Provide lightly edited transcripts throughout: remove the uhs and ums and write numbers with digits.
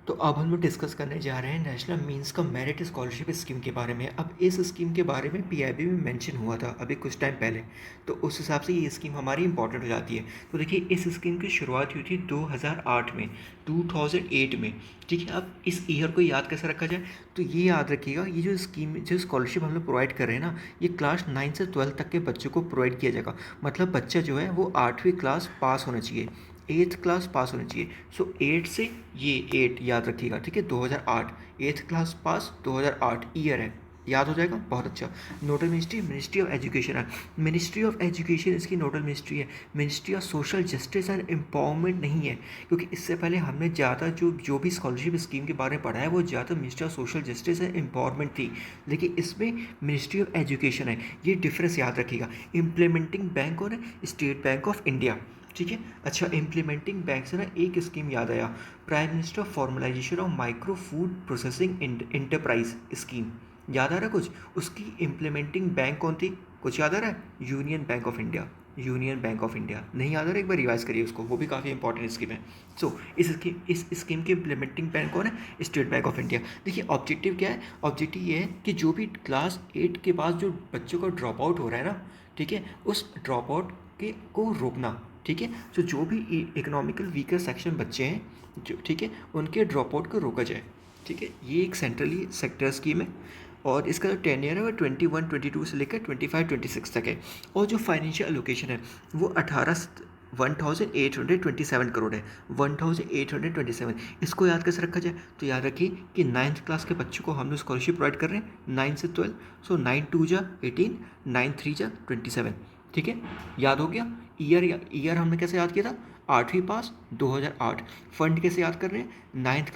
तो अब हम लोग डिस्कस करने जा रहे हैं नेशनल मींस का मेरिट स्कॉलरशिप स्कीम के बारे में। अब इस स्कीम के बारे में पीआईबी में मेंशन हुआ था अभी कुछ टाइम पहले, तो उस हिसाब से ये स्कीम हमारी इंपॉर्टेंट हो जाती है। तो देखिए, इस स्कीम की शुरुआत हुई थी 2008 में, 2008 में। ठीक है, अब इस ईयर को याद कैसे रखा जाए, तो ये याद रखिएगा, ये जो स्कीम, जो स्कॉलरशिप हम लोग प्रोवाइड कर रहे हैं ना, ये क्लास 9 से 12 तक के बच्चों को प्रोवाइड किया जाएगा। मतलब बच्चा जो है वो 8वीं क्लास पास होना चाहिए, 8th क्लास पास होनी चाहिए। सो 8 से ये 8 याद रखिएगा, ठीक है, 2008, 8th क्लास पास 2008 ईयर है, याद हो जाएगा, बहुत अच्छा। Nodal ministry ministry of education है, मिनिस्ट्री ऑफ एजुकेशन इसकी नोडल मिनिस्ट्री है। Ministry of social justice and empowerment नहीं है, क्योंकि इससे पहले हमने ज़्यादा जो भी स्कॉलरशिप स्कीम के बारे में पढ़ा है वो ज़्यादा ministry of social justice and empowerment थी, लेकिन इसमें मिनिस्ट्री ऑफ एजुकेशन है। ये डिफरेंस याद रखिएगा। इम्प्लीमेंटिंग बैंक कौन है? State bank of India. ठीक है, अच्छा, इम्प्लीमेंटिंग बैंक से ना एक स्कीम याद आया, prime minister formalisation of micro food processing enterprise scheme. याद आ रहा है कुछ? उसकी इम्प्लीमेंटिंग बैंक कौन थी? कुछ याद आ रहा है? Union bank of India. Union bank of India नहीं याद आ रहा? एक बार रिवाइज करिए उसको, वो भी काफ़ी इंपॉर्टेंट स्कीम है। सो इस स्कीम की इम्प्लीमेंटिंग बैंक कौन है? State bank of India. देखिए, ऑब्जेक्टिव क्या है? ऑब्जेक्टिव ये है कि जो भी क्लास 8 के बाद जो बच्चों का ड्रॉप आउट हो रहा है ना, ठीक है, उस ड्रॉप आउट के को रोकना। ठीक है, तो जो भी इकोनॉमिकल वीकर सेक्शन बच्चे हैं, जो, ठीक है, उनके ड्रॉप आउट को रोका जाए। ठीक है, ये एक सेंट्रली सेक्टर स्कीम है, और इसका जो टेन्योर है वो 21-22 से लेकर 25-26 तक है। और जो फाइनेंशियल एलोकेशन है वो 1827 करोड़ है। 1827, इसको याद कैसे रखा जाए? तो याद रखिए कि 9th क्लास के बच्चों को हम लोग स्कॉलरशिप प्रोवाइड कर रहे हैं 9 से 12। सो 9 2 जा 18, 9 3 जा 27। ठीक है, याद हो गया। ईयर हमने कैसे याद किया था? 8वीं पास 2008। फंड कैसे याद कर रहे हैं? 9th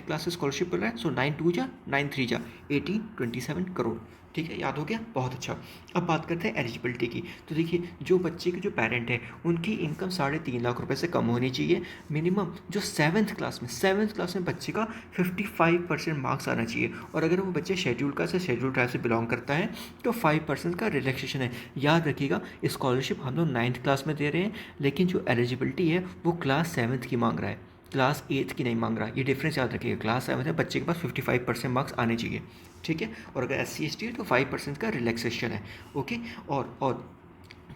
क्लास से स्कॉलरशिप कर रहे हैं, सो 9 2 जा 9 3 जा 18, 27 करोड़। ठीक है, याद हो गया, बहुत अच्छा। अब बात करते हैं एलिजिबिलिटी की। तो देखिए, जो बच्चे के जो पेरेंट हैं उनकी इनकम 3.5 लाख रुपए से कम होनी चाहिए। मिनिमम जो 7th क्लास में बच्चे का 55% मार्क्स आना चाहिए, और अगर वो बच्चे शेड्यूल कास्ट या शेड्यूल ट्राइब से बिलोंग करता है तो 5% का रिलैक्सेशन है। याद रखिएगा, स्कॉलरशिप हम लोग 9th क्लास में दे रहे हैं, लेकिन जो एलिजिबिलिटी है वो क्लास 7th की मांग रहा है, क्लास 8th की नहीं मांग रहा। ये डिफरेंस याद रखिएगा, क्लास 7th है, बच्चे के पास 55% मार्क्स आने चाहिए। ठीक है, और अगर SC ST है तो 5% का रिलैक्सेशन है। ओके, और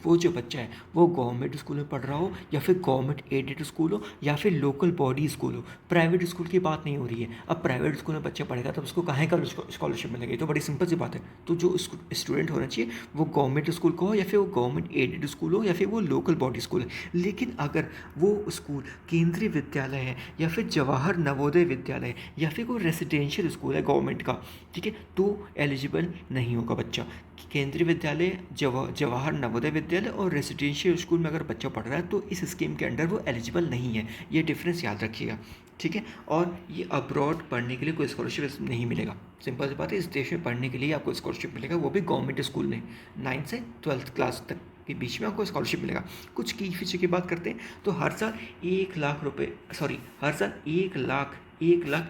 वो जो बच्चा है वो गवर्नमेंट स्कूल में पढ़ रहा हो, या फिर गवर्नमेंट एडेड स्कूल हो, या फिर लोकल बॉडी स्कूल हो, प्राइवेट स्कूल की बात नहीं हो रही है। अब प्राइवेट स्कूल में बच्चा पढ़ेगा तब उसको कहाँ का स्कॉलरशिप मिलेगी? तो बड़ी सिंपल सी बात है। तो जो स्टूडेंट होना चाहिए वो गवर्नमेंट स्कूल का हो, या फिर वो गवर्नमेंट एडेड स्कूल हो, या फिर वो लोकल बॉडी स्कूल है। लेकिन अगर वो स्कूल केंद्रीय विद्यालय है, या फिर जवाहर नवोदय विद्यालय है, या फिर कोई रेसिडेंशियल स्कूल है गवर्नमेंट का, ठीक है, तो एलिजिबल नहीं होगा बच्चा। केंद्रीय विद्यालय, जवाहर नवोदय विद्यालय और रेसिडेंशियल स्कूल में अगर बच्चा पढ़ रहा है तो इस स्कीम के अंडर वो एलिजिबल नहीं है। ये डिफरेंस याद रखिएगा। ठीक है, और ये अब्रॉड पढ़ने के लिए कोई स्कॉलरशिप नहीं मिलेगा। सिंपल सी बात है, इस देश में पढ़ने के लिए आपको स्कॉलरशिप मिलेगा, वो भी गवर्नमेंट स्कूल में। 9 से 12th क्लास तक के बीच में आपको स्कॉलरशिप मिलेगा। कुछ की फीचर की बात करते हैं, तो हर साल 1 लाख रुपए, सॉरी, हर साल 1 लाख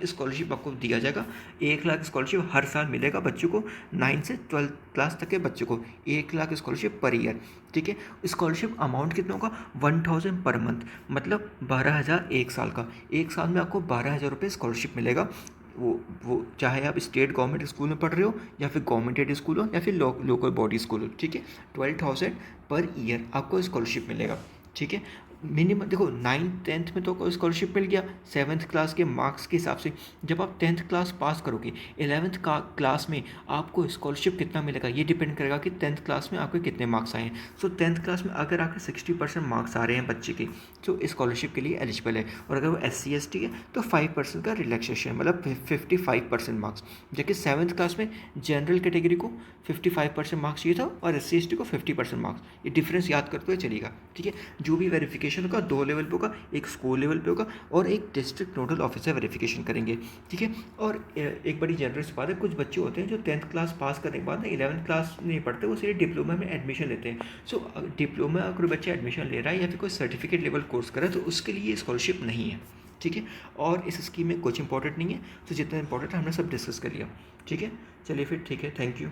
स्कॉलरशिप आपको दिया जाएगा। 1 लाख स्कॉलरशिप हर साल मिलेगा बच्चों को, 9 से 12th क्लास तक के बच्चों को 1 लाख स्कॉलरशिप पर ईयर। ठीक है, स्कॉलरशिप अमाउंट कितना होगा? 1000 पर मंथ, मतलब 12,000 एक साल का। एक साल में आपको 12,000 रुपये स्कॉलरशिप मिलेगा। वो चाहे आप स्टेट गवर्नमेंट स्कूल में पढ़ रहे हो, या फिर गवर्नमेंट एड स्कूल हो, या फिर लोकल बॉडी स्कूल हो। ठीक है, 12,000 पर ईयर आपको स्कॉलरशिप मिलेगा। ठीक है, मिनिमम देखो, 9th-10th में तो स्कॉलरशिप मिल गया 7th क्लास के मार्क्स के हिसाब से। जब आप 10th क्लास पास करोगे, 11th का क्लास में आपको स्कॉलरशिप कितना मिलेगा ये डिपेंड करेगा कि 10th क्लास में आपके कितने मार्क्स आए हैं। सो 10th क्लास में अगर आपके 60% मार्क्स आ रहे हैं बच्चे के, तो स्कॉलरशिप के लिए एलिजिबल है। और अगर वो SC ST है तो 5% का रिलैक्सेशन, मतलब 55% मार्क्स। जबकि 7th क्लास में जनरल कैटेगरी को 55% मार्क्स चाहिए था, और SC ST को 50% मार्क्स। ये डिफरेंस याद करते हुए चलेगा। ठीक है, जो भी वेरिफिकेशन होगा 2 लेवल पे होगा, एक स्कूल लेवल पे होगा और एक डिस्ट्रिक्ट नोडल ऑफिसर वेरिफिकेशन करेंगे। ठीक है, और एक बड़ी जनरस बात है, कुछ बच्चे होते हैं जो 10th क्लास पास करने के बाद 11th क्लास नहीं पढ़ते, वो सीधे डिप्लोमा में एडमिशन लेते हैं। सो डिप्लोमा अगर बच्चा एडमिशन ले रहा है, या फिर कोई सर्टिफिकेट लेवल कोर्स कर रहा है, तो उसके लिए स्कॉलरशिप नहीं है। ठीक है, और इस स्कीम में कुछ इंपॉर्टेंट नहीं है, तो जितना इंपॉर्टेंट है हमने सब डिस्कस कर लिया। ठीक है, चलिए फिर, ठीक है, थैंक यू।